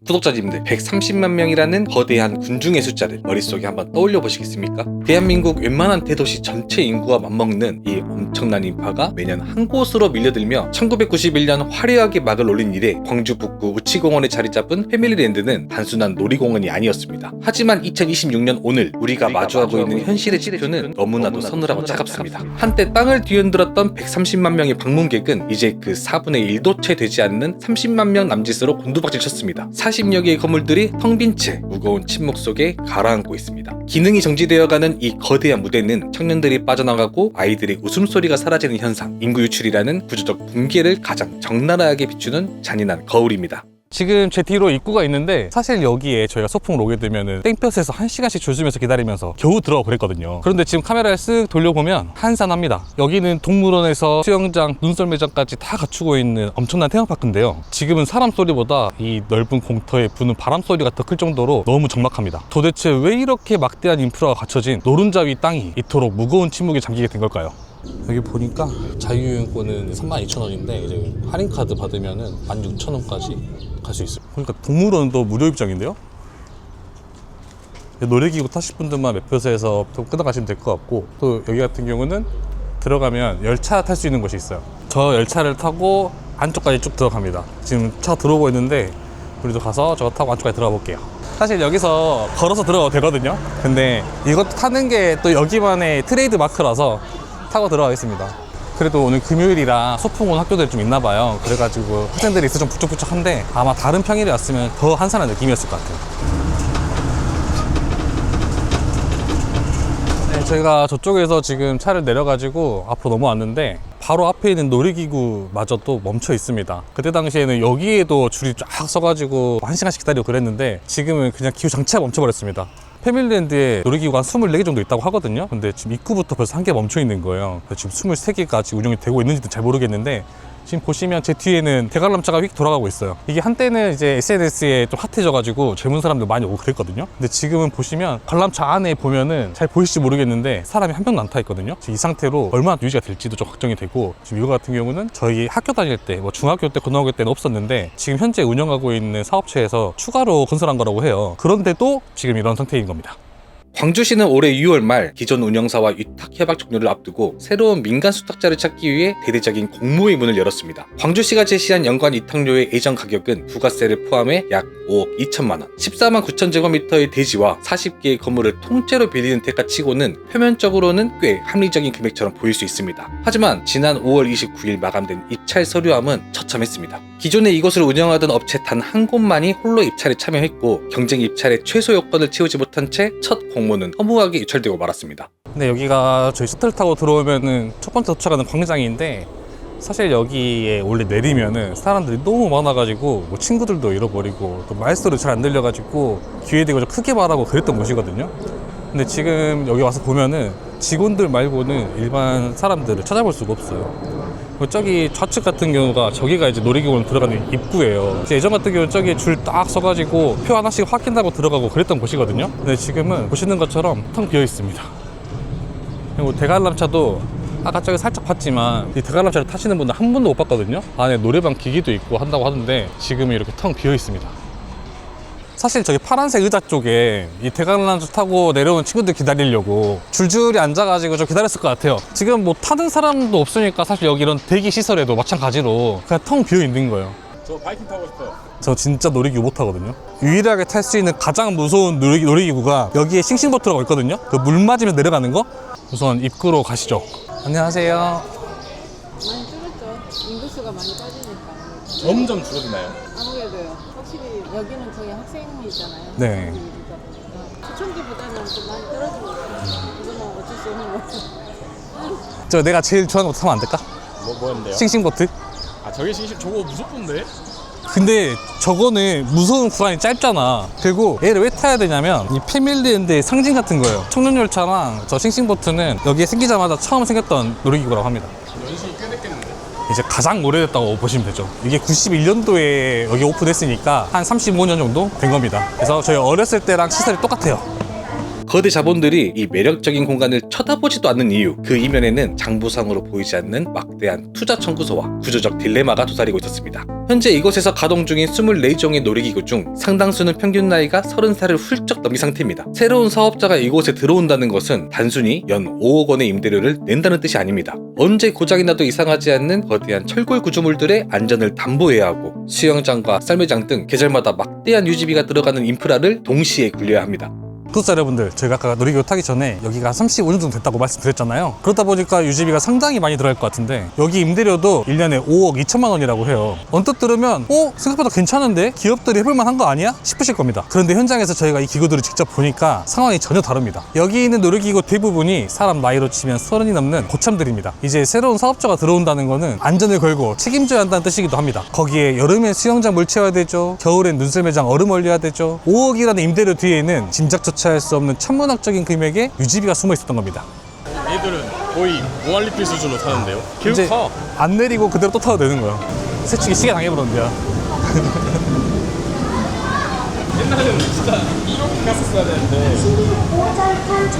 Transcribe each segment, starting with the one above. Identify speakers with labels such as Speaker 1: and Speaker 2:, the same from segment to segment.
Speaker 1: 구독자님들 130만 명이라는 거대한 군중의 숫자를 머릿속에 한번 떠올려 보시겠습니까? 대한민국 웬만한 대도시 전체 인구와 맞먹는 이 엄청난 인파가 매년 한 곳으로 밀려들며 1991년 화려하게 막을 올린 이래 광주 북구 우치공원에 자리 잡은 패밀리랜드는 단순한 놀이공원이 아니었습니다. 하지만 2026년 오늘 우리가 마주하고 있는 현실의 지표는 너무나도 서늘하고 차갑습니다. 한때 땅을 뒤흔들었던 130만 명의 방문객은 이제 그 4분의 1도 채 되지 않는 30만 명 남짓으로 곤두박질 쳤습니다. 40여 개의 건물들이 텅 빈 채 무거운 침묵 속에 가라앉고 있습니다. 기능이 정지되어가는 이 거대한 무대는 청년들이 빠져나가고 아이들의 웃음소리가 사라지는 현상, 인구 유출이라는 구조적 붕괴를 가장 적나라하게 비추는 잔인한 거울입니다.
Speaker 2: 지금 제 뒤로 입구가 있는데 사실 여기에 저희가 소풍을 오게 되면은 땡볕에서 1시간씩 줄 서면서 기다리면서 겨우 들어가 그랬거든요. 그런데 지금 카메라를 쓱 돌려보면 한산합니다. 여기는 동물원에서 수영장, 눈썰매장까지 다 갖추고 있는 엄청난 테마파크인데요, 지금은 사람 소리보다 이 넓은 공터에 부는 바람 소리가 더 클 정도로 너무 적막합니다. 도대체 왜 이렇게 막대한 인프라가 갖춰진 노른자 위 땅이 이토록 무거운 침묵에 잠기게 된 걸까요? 여기 보니까 자유여행권은 32,000원인데 이제 할인카드 받으면은 16,000원까지 갈 수 있어요. 그러니까 동물원도 무료 입장인데요? 놀이기구 타실 분들만 매표소에서 좀 끊어가시면 될 것 같고, 또 여기 같은 경우는 들어가면 열차 탈 수 있는 곳이 있어요. 저 열차를 타고 안쪽까지 쭉 들어갑니다. 지금 차가 들어오고 있는데 우리도 가서 저거 타고 안쪽까지 들어가 볼게요. 사실 여기서 걸어서 들어가도 되거든요. 근데 이것도 타는 게 또 여기만의 트레이드 마크라서 타고 들어가겠습니다. 그래도 오늘 금요일이라 소풍 온 학교들이 좀 있나 봐요. 그래가지고 학생들이 있어 좀 북적북적한데 아마 다른 평일에 왔으면 더 한산한 느낌이었을 것 같아요. 네, 저희가 저쪽에서 지금 차를 내려가지고 앞으로 넘어왔는데 바로 앞에 있는 놀이기구 마저도 멈춰 있습니다. 그때 당시에는 여기에도 줄이 쫙 서가지고 1시간씩 기다리고 그랬는데 지금은 그냥 기구 장치가 멈춰버렸습니다. 패밀리랜드에 놀이기구가 한 24개 정도 있다고 하거든요. 근데 지금 입구부터 벌써 한 개 멈춰 있는 거예요. 지금 23개가 지금 운영이 되고 있는지는 잘 모르겠는데, 지금 보시면 제 뒤에는 대관람차가 휙 돌아가고 있어요. 이게 한때는 이제 SNS에 좀 핫해져가지고 젊은 사람들 많이 오고 그랬거든요. 근데 지금은 보시면 관람차 안에 보면은 잘 보일지 모르겠는데 사람이 한 명도 안 타 있거든요. 지금 이 상태로 얼마나 유지가 될지도 좀 걱정이 되고, 지금 이거 같은 경우는 저희 학교 다닐 때, 뭐 중학교 때, 고등학교 때는 없었는데 지금 현재 운영하고 있는 사업체에서 추가로 건설한 거라고 해요. 그런데도 지금 이런 상태인 겁니다.
Speaker 1: 광주시는 올해 6월 말 기존 운영사와 위탁 협약 종료를 앞두고 새로운 민간 수탁자를 찾기 위해 대대적인 공모의 문을 열었습니다. 광주시가 제시한 연간 위탁료의 예정 가격은 부가세를 포함해 약 5억 2천만 원, 14만 9천 제곱미터의 대지와 40개의 건물을 통째로 빌리는 대가치고는 표면적으로는 꽤 합리적인 금액처럼 보일 수 있습니다. 하지만 지난 5월 29일 마감된 입찰 서류함은 처참했습니다. 기존에 이곳을 운영하던 업체 단 한 곳만이 홀로 입찰에 참여했고, 경쟁 입찰의 최소 요건을 채우지 못한 채 첫 공모는 허무하게 유찰되고 말았습니다.
Speaker 2: 근데 여기가 저희 셔틀 타고 들어오면은 첫 번째 도착하는 광장인데, 사실 여기에 원래 내리면은 사람들이 너무 많아가지고 뭐 친구들도 잃어버리고 또 말소리 잘 안 들려가지고 기회 되고 좀 크게 말하고 그랬던 곳이거든요. 근데 지금 여기 와서 보면은 직원들 말고는 일반 사람들을 찾아볼 수가 없어요. 저기 좌측 같은 경우가 저기가 이제 놀이기구로 들어가는 입구예요. 예전 같은 경우는 저기 줄 딱 서가지고 표 하나씩 확인하고 들어가고 그랬던 곳이거든요. 근데 지금은 보시는 것처럼 텅 비어 있습니다. 그리고 대관람차도 아까 저기 살짝 봤지만 이 대관람차를 타시는 분들 한 분도 못 봤거든요. 안에 노래방 기기도 있고 한다고 하던데 지금은 이렇게 텅 비어 있습니다. 사실 저기 파란색 의자 쪽에 이 대관람차 타고 내려오는 친구들 기다리려고 줄줄이 앉아가지고 좀 기다렸을 것 같아요. 지금 뭐 타는 사람도 없으니까 사실 여기 이런 대기 시설에도 마찬가지로 그냥 텅 비어 있는 거예요.
Speaker 3: 저 바이킹 타고 싶어요.
Speaker 2: 저 진짜 놀이기구 못 타거든요. 유일하게 탈 수 있는 가장 무서운 놀이기구가 여기에 싱싱보트라고 있거든요. 그 물 맞으면서 내려가는 거. 우선 입구로 가시죠. 안녕하세요.
Speaker 4: 많이 줄었죠. 인구수가 많이 빠지니까.
Speaker 3: 점점 줄어드나요?
Speaker 4: 아무래도요. 확실히 여기는 저희 학생이잖아요.
Speaker 2: 네.
Speaker 4: 초창기보다는 좀 많이 떨어지고 있어요. 이거는 어쩔 수 없는 거죠.
Speaker 2: 저 내가 제일 좋아하는 거 타면 안 될까?
Speaker 3: 뭐였는데요?
Speaker 2: 싱싱보트?
Speaker 3: 아 저게 신심 저거 무섭던데?
Speaker 2: 근데 저거는 무서운 구간이 짧잖아. 그리고 얘를 왜 타야 되냐면 이 패밀리랜드의 상징 같은 거예요. 청년열차랑 저 싱싱보트는 여기에 생기자마자 처음 생겼던 놀이기구라고 합니다.
Speaker 3: 연식이 꽤 됐겠는데?
Speaker 2: 이제 가장 오래됐다고 보시면 되죠. 이게 91년도에 여기 오픈했으니까 한 35년 정도 된 겁니다. 그래서 저희 어렸을 때랑 시설이 똑같아요.
Speaker 1: 거대 자본들이 이 매력적인 공간을 쳐다보지도 않는 이유, 그 이면에는 장부상으로 보이지 않는 막대한 투자 청구서와 구조적 딜레마가 도사리고 있었습니다. 현재 이곳에서 가동 중인 24종의 놀이기구 중 상당수는 평균 나이가 30살을 훌쩍 넘긴 상태입니다. 새로운 사업자가 이곳에 들어온다는 것은 단순히 연 5억 원의 임대료를 낸다는 뜻이 아닙니다. 언제 고장이 나도 이상하지 않는 거대한 철골 구조물들의 안전을 담보해야 하고 수영장과 썰매장 등 계절마다 막대한 유지비가 들어가는 인프라를 동시에 굴려야 합니다.
Speaker 2: 구독자 여러분들, 저희가 아까 놀이기구 타기 전에 여기가 35년 정도 됐다고 말씀드렸잖아요. 그러다 보니까 유지비가 상당히 많이 들어갈 것 같은데 여기 임대료도 1년에 5억 2천만 원이라고 해요. 언뜻 들으면 생각보다 괜찮은데? 기업들이 해볼 만한 거 아니야? 싶으실 겁니다. 그런데 현장에서 저희가 이 기구들을 직접 보니까 상황이 전혀 다릅니다. 여기 있는 놀이기구 대부분이 사람 나이로 치면 30이 넘는 고참들입니다. 이제 새로운 사업자가 들어온다는 거는 안전을 걸고 책임져야 한다는 뜻이기도 합니다. 거기에 여름엔 수영장 물 채워야 되죠. 겨울엔 눈썰매장 얼음 얼려야 되죠. 5억이라는 임대료 뒤에는 짐작조차 할 수 없는 천문학적인 금액의 유지비가 숨어 있었던 겁니다.
Speaker 3: 얘들은 거의 무한리필 수준으로 타는데요.
Speaker 2: 이제
Speaker 3: 계속 타.
Speaker 2: 안 내리고 그대로 또 타도 되는 거야. 새치기 시계 당해버렸는데요.
Speaker 3: 옛날에는 진짜 이렇게 갔었어야 되는데.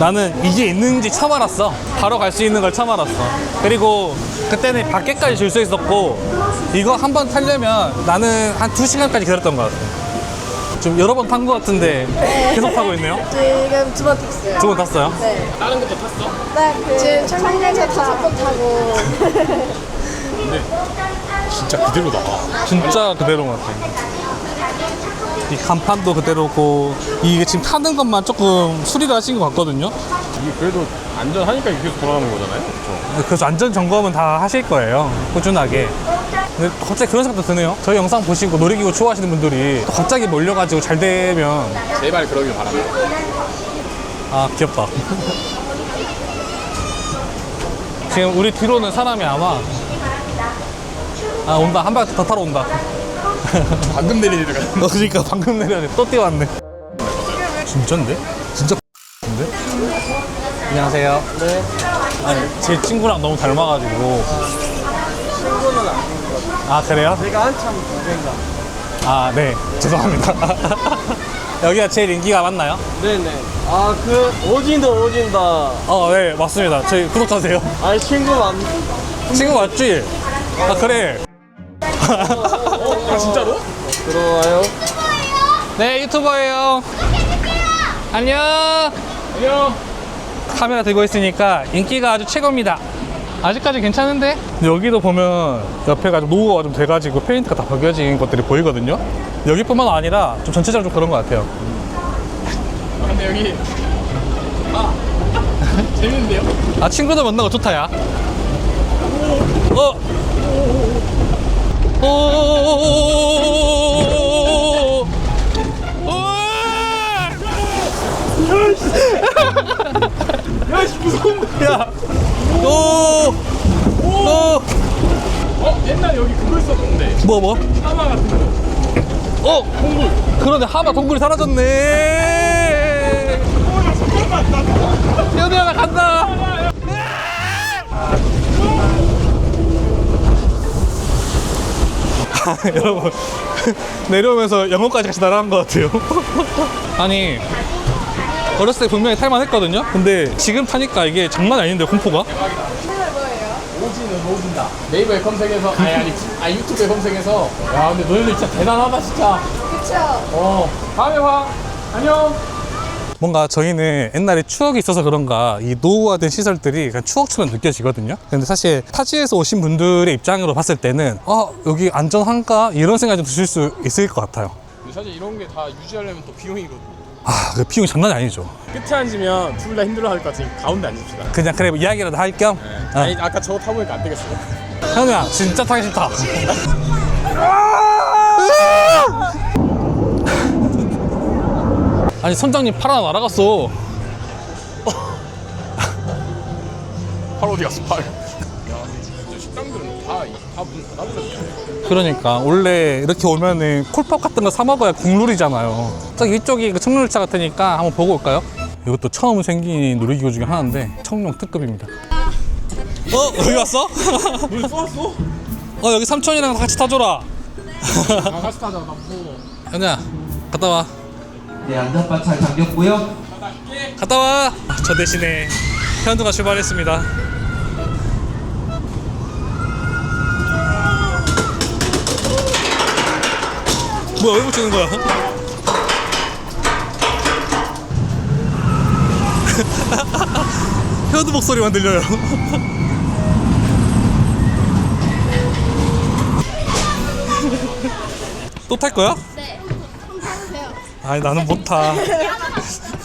Speaker 2: 나는 이게 있는지 처음 알았어. 바로 갈 수 있는 걸 처음 알았어. 그리고 그때는 밖에까지 줄 수 있었고 이거 한 번 타려면 나는 한 2시간까지 기다렸던 것 같아. 좀 여러 번 탄 것 같은데 계속 타고 있네요.
Speaker 5: 지금 2번 탔어요.
Speaker 2: 2번 탔어요?
Speaker 5: 네.
Speaker 3: 다른 것도 탔어?
Speaker 5: 네, 지금 청량에서 5번 타고.
Speaker 3: 근데 진짜 그대로 나와.
Speaker 2: 진짜 그대로 같아. 이 간판도 그대로고 이게 지금 타는 것만 조금 수리를 하신 것 같거든요.
Speaker 3: 이게 그래도 안전하니까 이렇게 돌아가는 거잖아요. 그렇죠?
Speaker 2: 그래서 안전 점검은 다 하실 거예요. 꾸준하게. 근데 또 갑자기 그런 생각도 드네요. 저희 영상 보시고 놀이기구 좋아하시는 분들이 또 갑자기 몰려가지고 잘 되면
Speaker 3: 제발 그러길 바랍니다.
Speaker 2: 아 귀엽다. 지금 우리 뒤로는 사람이 아마 온다. 한 발 더 타러 온다.
Speaker 3: 방금 내린 애들 같은.
Speaker 2: 그러니까 방금 내렸네. 또 뛰어왔네. 진짠데? 진짜 인데? 안녕하세요. 네. 아니 제 친구랑 너무 닮아가지고.
Speaker 6: 친구는 아닌 것 같아요.
Speaker 2: 아 그래요?
Speaker 6: 제가 한참 동생가.
Speaker 2: 아 네. 죄송합니다. 여기가 제일 인기가 많나요?
Speaker 6: 네네. 아, 오진다.
Speaker 2: 네 맞습니다. 저희 구독하세요.
Speaker 6: 아, 친구 많.
Speaker 2: 친구 맞지? 아 그래.
Speaker 3: 아 진짜로?
Speaker 6: 들어와요.
Speaker 2: 네 유튜버예요. 안녕.
Speaker 3: 안녕.
Speaker 2: 카메라 들고 있으니까 인기가 아주 최고입니다. 아직까지 괜찮은데? 여기도 보면 옆에가 좀 노후가 좀 돼가지고 페인트가 다 벗겨진 것들이 보이거든요. 여기뿐만 아니라 좀 전체적으로 좀 그런 것 같아요.
Speaker 3: 아, 근데 여기 재밌는데요?
Speaker 2: 아 친구들 만나고 좋다 야.
Speaker 3: 야씨 무서운데.
Speaker 2: 야.
Speaker 3: 옛날 여기 그거 있었는데.
Speaker 2: 뭐?
Speaker 3: 하마 같은 거.
Speaker 2: 동굴. 그러네 하마 동굴이 사라졌네. 연우야 나 간다. 여러분 내려오면서 영어까지 같이 날아간 것 같아요. 아니 어렸을 때 분명히 탈만했거든요. 근데 지금 타니까 이게 장난이 아닌데 공포가.
Speaker 3: 오진다. 네이버에 검색해서 아니 유튜브에 검색해서. 야 근데 너희들 진짜 대단하다 진짜.
Speaker 5: 그쵸?
Speaker 3: 다음에 봐. 안녕.
Speaker 2: 뭔가 저희는 옛날에 추억이 있어서 그런가 이 노후화된 시설들이 그냥 추억처럼 느껴지거든요. 근데 사실 타지에서 오신 분들의 입장으로 봤을 때는 여기 안전한가? 이런 생각이 좀 드실 수 있을 것 같아요.
Speaker 3: 근데 사실 이런 게 다 유지하려면 또 비용이거든.
Speaker 2: 그 비용이 장난이 아니죠.
Speaker 3: 끝에 앉으면 둘 다 힘들어할 것 같으니 가운데 앉읍시다.
Speaker 2: 그냥 그래 이야기라도 할 겸.
Speaker 3: 아니 아까 저거 타보니까 안 되겠어.
Speaker 2: 현우야 진짜 타기 싫다. 아니 선장님 팔 하나 날아갔어.
Speaker 3: 팔 어디 갔어 팔? 야 근데 진짜 식당들은 다 문 닫아버렸네.
Speaker 2: 그러니까 원래 이렇게 오면은 콜팝 같은 거 사 먹어야 국룰이잖아요. 저기 위쪽이 그 청룡열차 같으니까 한번 보고 올까요? 이것도 처음 생긴 놀이기구 중에 하나인데 청룡 특급입니다. 여기 왔어?
Speaker 3: 왜 쏘았어?
Speaker 2: 여기 삼촌이랑 같이 타줘라.
Speaker 3: 같이 타자 나 무서워.
Speaker 2: 현우야 갔다 와.
Speaker 7: 네, 안전바창 잠겼고요.
Speaker 3: 갈게.
Speaker 2: 갔다 와. 저 대신에 현두가 출발했습니다. 뭐야, 왜 못 주는 거야? 현두 목소리만 들려요. 또 탈 거야?
Speaker 5: 네. 한번 타보세요.
Speaker 2: 아니, 나는 못 타.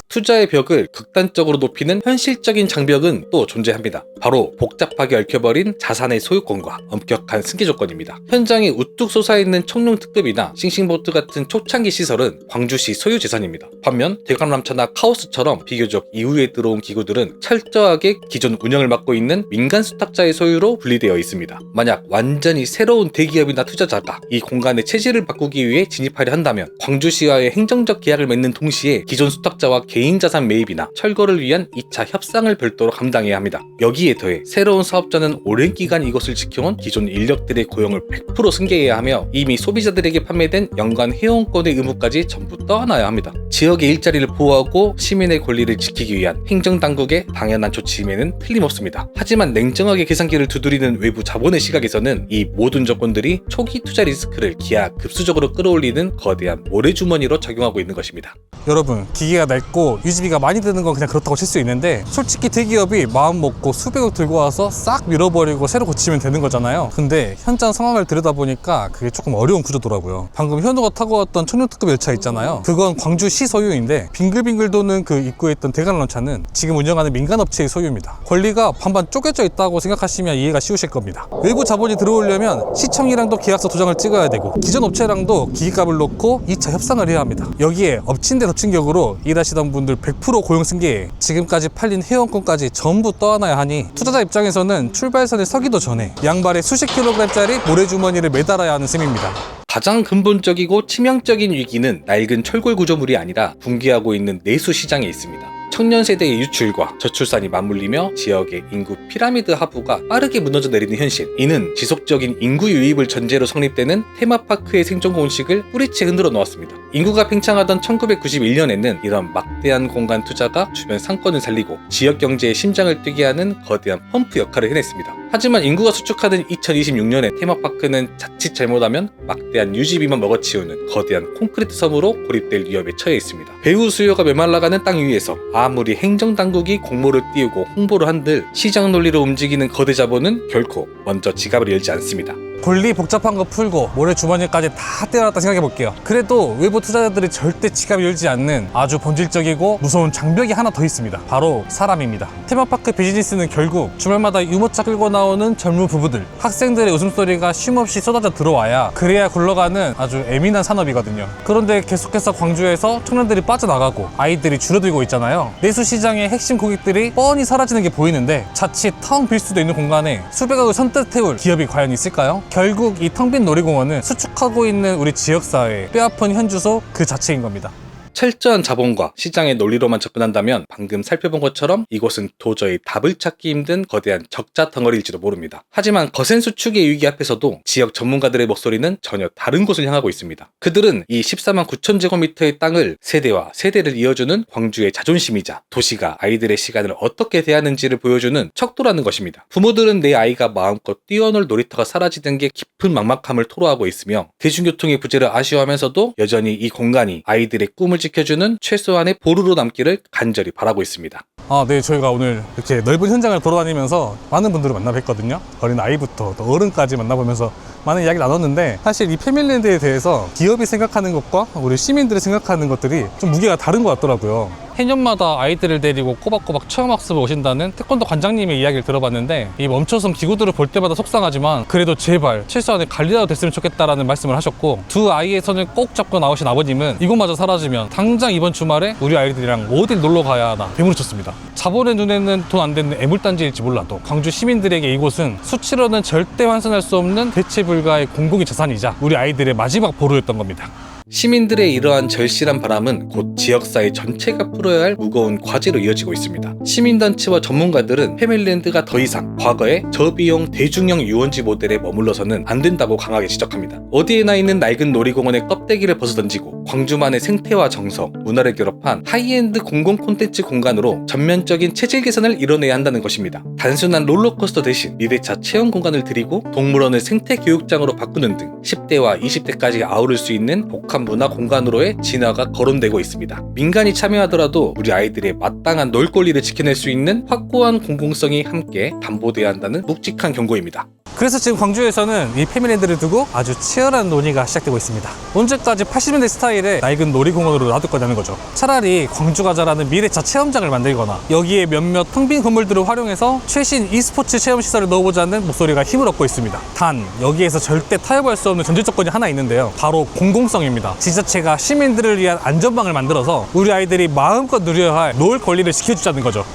Speaker 1: 투자의 벽을 극단적으로 높이는 현실적인 장벽은 또 존재합니다. 바로 복잡하게 얽혀버린 자산의 소유권과 엄격한 승계 조건입니다. 현장에 우뚝 솟아있는 청룡특급이나 싱싱보트 같은 초창기 시설은 광주시 소유 재산입니다. 반면 대관람차나 카오스처럼 비교적 이후에 들어온 기구들은 철저하게 기존 운영을 맡고 있는 민간 수탁자의 소유로 분리되어 있습니다. 만약 완전히 새로운 대기업이나 투자자가 이 공간의 체질을 바꾸기 위해 진입하려 한다면 광주시와의 행정적 계약을 맺는 동시에 기존 수탁자와 개인 자산 매입이나 철거를 위한 2차 협상을 별도로 감당해야 합니다. 여기에 더해 새로운 사업자는 오랜 기간 이곳을 지켜온 기존 인력들의 고용을 100% 승계해야 하며 이미 소비자들에게 판매된 연간 회원권의 의무까지 전부 떠안아야 합니다. 지역의 일자리를 보호하고 시민의 권리를 지키기 위한 행정당국의 당연한 조치임에는 틀림없습니다. 하지만 냉정하게 계산기를 두드리는 외부 자본의 시각에서는 이 모든 조건들이 초기 투자 리스크를 기하급수적으로 끌어올리는 거대한 모래주머니로 작용하고 있는 것입니다.
Speaker 2: 여러분, 기계가 낡고 유지비가 많이 드는 건 그냥 그렇다고 칠 수 있는데 솔직히 대기업이 마음 먹고 수백억 들고 와서 싹 밀어버리고 새로 고치면 되는 거잖아요. 근데 현장 상황을 들여다보니까 그게 조금 어려운 구조더라고요. 방금 현우가 타고 왔던 청룡특급 열차 있잖아요. 그건 광주시 소유인데 빙글빙글 도는 그 입구에 있던 대관람차는 지금 운영하는 민간업체의 소유입니다. 권리가 반반 쪼개져 있다고 생각하시면 이해가 쉬우실 겁니다. 외부 자본이 들어오려면 시청이랑도 계약서 도장을 찍어야 되고 기존 업체랑도 기기값을 놓고 2차 협상을 해야 합니다. 여기에 엎친 데 덮친 격으로 일하시던 분들 100% 고용 승계에 지금까지 팔린 회원권까지 전부 떠안아야 하니 투자자 입장에서는 출발선에 서기도 전에 양발에 수십 킬로그램짜리 모래주머니를 매달아야 하는 셈입니다.
Speaker 1: 가장 근본적이고 치명적인 위기는 낡은 철골 구조물이 아니라 붕괴하고 있는 내수 시장에 있습니다. 청년 세대의 유출과 저출산이 맞물리며 지역의 인구 피라미드 하부가 빠르게 무너져 내리는 현실. 이는 지속적인 인구 유입을 전제로 성립되는 테마파크의 생존 공식을 뿌리째 흔들어 놓았습니다. 인구가 팽창하던 1991년에는 이런 막대한 공간 투자가 주변 상권을 살리고 지역 경제의 심장을 뛰게 하는 거대한 펌프 역할을 해냈습니다. 하지만 인구가 수축하던 2026년에 테마파크는 자칫 잘못하면 막대한 유지비만 먹어치우는 거대한 콘크리트 섬으로 고립될 위협에 처해 있습니다. 배후 수요가 메말라가는 땅 위에서 아무리 행정당국이 공모를 띄우고 홍보를 한들 시장 논리로 움직이는 거대 자본은 결코 먼저 지갑을 열지 않습니다.
Speaker 2: 권리 복잡한 거 풀고 모래주머니까지 다 떼어놨다 생각해볼게요. 그래도 외부 투자자들이 절대 지갑을 열지 않는 아주 본질적이고 무서운 장벽이 하나 더 있습니다. 바로 사람입니다. 테마파크 비즈니스는 결국 주말마다 유모차 끌고 나오는 젊은 부부들, 학생들의 웃음소리가 쉼없이 쏟아져 들어와야 그래야 굴러가는 아주 예민한 산업이거든요. 그런데 계속해서 광주에서 청년들이 빠져나가고 아이들이 줄어들고 있잖아요. 내수시장의 핵심 고객들이 뻔히 사라지는 게 보이는데 자칫 텅 빌 수도 있는 공간에 수백억을 선뜻 태울 기업이 과연 있을까요? 결국 이 텅 빈 놀이공원은 수축하고 있는 우리 지역사회의 뼈아픈 현주소 그 자체인 겁니다.
Speaker 1: 철저한 자본과 시장의 논리로만 접근한다면 방금 살펴본 것처럼 이곳은 도저히 답을 찾기 힘든 거대한 적자 덩어리일지도 모릅니다. 하지만 거센 수축의 위기 앞에서도 지역 전문가들의 목소리는 전혀 다른 곳을 향하고 있습니다. 그들은 이 14만 9천 제곱미터의 땅을 세대와 세대를 이어주는 광주의 자존심이자 도시가 아이들의 시간을 어떻게 대하는지를 보여주는 척도라는 것입니다. 부모들은 내 아이가 마음껏 뛰어놀 놀이터가 사라지는 게 깊은 막막함을 토로하고 있으며 대중교통의 부재를 아쉬워하면서도 여전히 이 공간이 아이들의 꿈을 지켜주는 최소한의 보루로 남기를 간절히 바라고 있습니다.
Speaker 2: 네, 저희가 오늘 이렇게 넓은 현장을 돌아다니면서 많은 분들을 만나뵀거든요. 어린 아이부터 또 어른까지 만나보면서 많은 이야기 나눴는데 사실 이 패밀리랜드에 대해서 기업이 생각하는 것과 우리 시민들이 생각하는 것들이 좀 무게가 다른 것 같더라고요. 해년마다 아이들을 데리고 꼬박꼬박 체험학습을 오신다는 태권도 관장님의 이야기를 들어봤는데 이 멈춰선 기구들을 볼 때마다 속상하지만 그래도 제발 최소한의 관리라도 됐으면 좋겠다라는 말씀을 하셨고 두 아이의 손을 꼭 잡고 나오신 아버님은 이곳마저 사라지면 당장 이번 주말에 우리 아이들이랑 어딜 놀러 가야 하나 되물으셨습니다. 자본의 눈에는 돈 안 되는 애물단지일지 몰라도 광주 시민들에게 이곳은 수치로는 절대 환산할 수 없는 대체 불가의 공공의 자산이자 우리 아이들의 마지막 보루였던 겁니다.
Speaker 1: 시민들의 이러한 절실한 바람은 곧 지역사회 전체가 풀어야 할 무거운 과제로 이어지고 있습니다. 시민단체와 전문가들은 패밀랜드가 더 이상 과거의 저비용 대중형 유원지 모델에 머물러서는 안 된다고 강하게 지적합니다. 어디에나 있는 낡은 놀이공원의 껍데기를 벗어던지고 광주만의 생태와 정서, 문화를 결합한 하이엔드 공공 콘텐츠 공간으로 전면적인 체질 개선을 이뤄내야 한다는 것입니다. 단순한 롤러코스터 대신 미래차 체험 공간을 들이고 동물원을 생태 교육장으로 바꾸는 등 10대와 20대까지 아우를 수 있는 복합 문화 공간으로의 진화가 거론되고 있습니다. 민간이 참여하더라도 우리 아이들의 마땅한 놀 권리를 지켜낼 수 있는 확고한 공공성이 함께 담보돼야 한다는 묵직한 경고입니다.
Speaker 2: 그래서 지금 광주에서는 이 패밀랜드를 두고 아주 치열한 논의가 시작되고 있습니다. 언제까지 80년대 스타일의 낡은 놀이공원으로 놔둘 거냐는 거죠. 차라리 광주가 잘하는 미래차 체험장을 만들거나 여기에 몇몇 텅 빈 건물들을 활용해서 최신 e스포츠 체험시설을 넣어보자는 목소리가 힘을 얻고 있습니다. 단 여기에서 절대 타협할 수 없는 전제 조건이 하나 있는데요. 바로 공공성입니다. 지자체가 시민들을 위한 안전망을 만들어서 우리 아이들이 마음껏 누려야 할 놀 권리를 지켜주자는 거죠.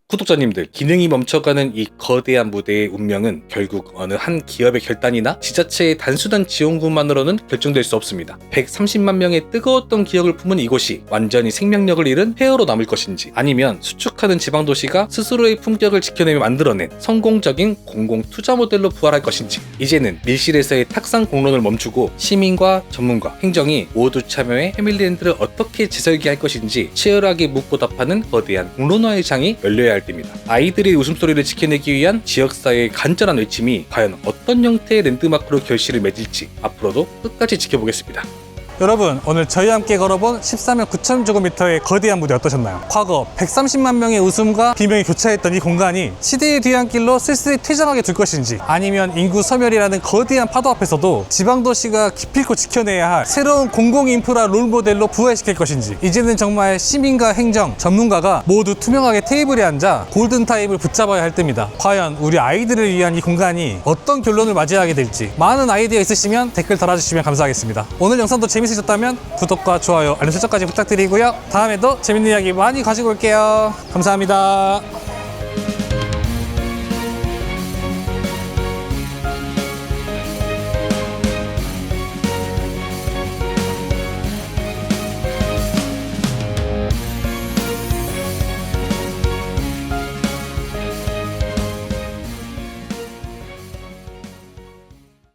Speaker 1: 구독자님들, 기능이 멈춰가는 이 거대한 무대의 운명은 결국 어느 한 기업의 결단이나 지자체의 단순한 지원금만으로는 결정될 수 없습니다. 130만 명의 뜨거웠던 기억을 품은 이곳이 완전히 생명력을 잃은 폐허로 남을 것인지, 아니면 수축하는 지방도시가 스스로의 품격을 지켜내며 만들어낸 성공적인 공공투자 모델로 부활할 것인지, 이제는 밀실에서의 탁상 공론을 멈추고 시민과 전문가, 행정이 모두 참여해 패밀랜드를 어떻게 재설계할 것인지 치열하게 묻고 답하는 거대한 공론화의 장이 열려야 할 때입니다. 아이들의 웃음소리를 지켜내기 위한 지역사회의 간절한 외침이 과연 어떤 형태의 랜드마크로 결실을 맺을지 앞으로도 끝까지 지켜보겠습니다.
Speaker 2: 여러분, 오늘 저희와 함께 걸어본 14만 9천 제곱미터의 거대한 무대 어떠셨나요? 과거 130만 명의 웃음과 비명이 교차했던 이 공간이 시대의 뒤안길로 쓸쓸히 퇴장하게 될 것인지, 아니면 인구 소멸이라는 거대한 파도 앞에서도 지방도시가 기필코 지켜내야 할 새로운 공공인프라 롤모델로 부활시킬 것인지, 이제는 정말 시민과 행정, 전문가가 모두 투명하게 테이블에 앉아 골든타임을 붙잡아야 할 때입니다. 과연 우리 아이들을 위한 이 공간이 어떤 결론을 맞이하게 될지 많은 아이디어 있으시면 댓글 달아주시면 감사하겠습니다. 오늘 영상도 재밌으셨다면 구독과 좋아요, 알림 설정까지 부탁드리고요. 다음에도 재밌는 이야기 많이 가지고 올게요. 감사합니다.